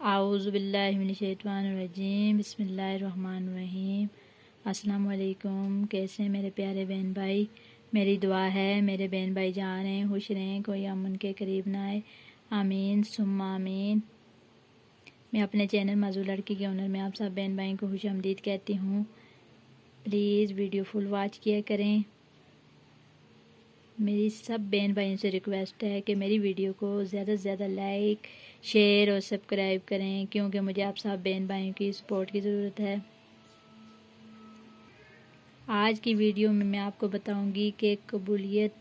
اعوذ باللہ من الشیطان الرجیم، بسم اللہ الرحمن الرحیم۔ السلام علیکم، کیسے ہیں میرے پیارے بہن بھائی؟ میری دعا ہے میرے بہن بھائی جان رہیں، خوش رہیں، کوئی امن کے قریب نہ آئے، آمین ثم آمین۔ میں اپنے چینل موضوع لڑکی کے آنر میں آپ سب بہن بھائیوں کو خوش آمدید کہتی ہوں۔ پلیز ویڈیو فل واچ کیا کریں۔ میری سب بہن بھائیوں سے ریکویسٹ ہے کہ میری ویڈیو کو زیادہ سے زیادہ لائک، شیئر اور سبسکرائب کریں، کیونکہ مجھے آپ سب بہن بھائیوں کی سپورٹ کی ضرورت ہے۔ آج کی ویڈیو میں آپ کو بتاؤں گی کہ قبولیت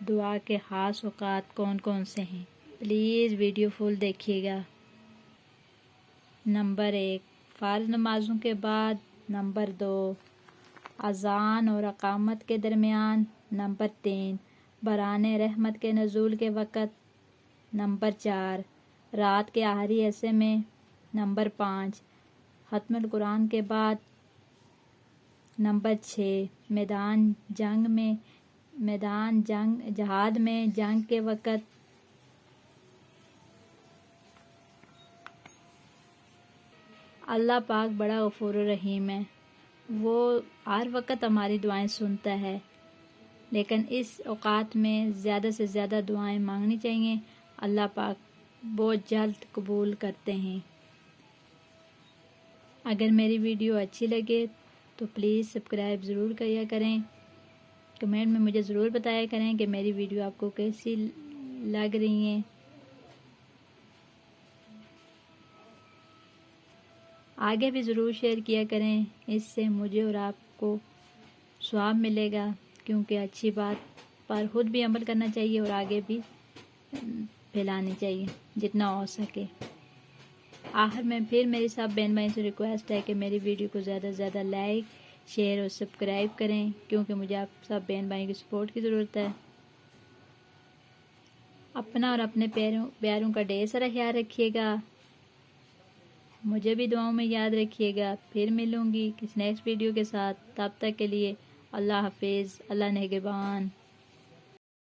دعا کے خاص اوقات کون کون سے ہیں۔ پلیز ویڈیو فل دیکھیے گا۔ نمبر 1، فرض نمازوں کے بعد۔ نمبر 2، اذان اور اقامت کے درمیان۔ نمبر 3، باران رحمت کے نزول کے وقت۔ نمبر 4، رات کے آخری حصے میں۔ نمبر 5، ختم القرآن کے بعد۔ نمبر 6، جہاد میں جنگ کے وقت۔ اللہ پاک بڑا غفور الرحیم ہے، وہ ہر وقت ہماری دعائیں سنتا ہے، لیکن اس اوقات میں زیادہ سے زیادہ دعائیں مانگنی چاہیے۔ اللہ پاک بہت جلد قبول کرتے ہیں۔ اگر میری ویڈیو اچھی لگے تو پلیز سبسکرائب ضرور کیا کریں۔ کمنٹ میں مجھے ضرور بتایا کریں کہ میری ویڈیو آپ کو کیسی لگ رہی ہیں۔ آگے بھی ضرور شیئر کیا کریں، اس سے مجھے اور آپ کو ثواب ملے گا، کیونکہ اچھی بات پر خود بھی عمل کرنا چاہیے اور آگے بھی پھیلانی چاہیے جتنا ہو سکے۔ آخر میں پھر میری سب بہن بھائی سے ریکویسٹ ہے کہ میری ویڈیو کو زیادہ سے زیادہ لائک، شیئر اور سبسکرائب کریں، کیونکہ مجھے آپ سب بہن بھائیوں کی سپورٹ کی ضرورت ہے۔ اپنا اور اپنے پیاروں کا ڈھیر سارا خیال رکھیے گا، مجھے بھی دعاؤں میں یاد رکھیے گا۔ پھر ملوں گی کس نیکسٹ ویڈیو کے ساتھ، تب تک کے لیے اللہ حافظ، اللہ نگہبان۔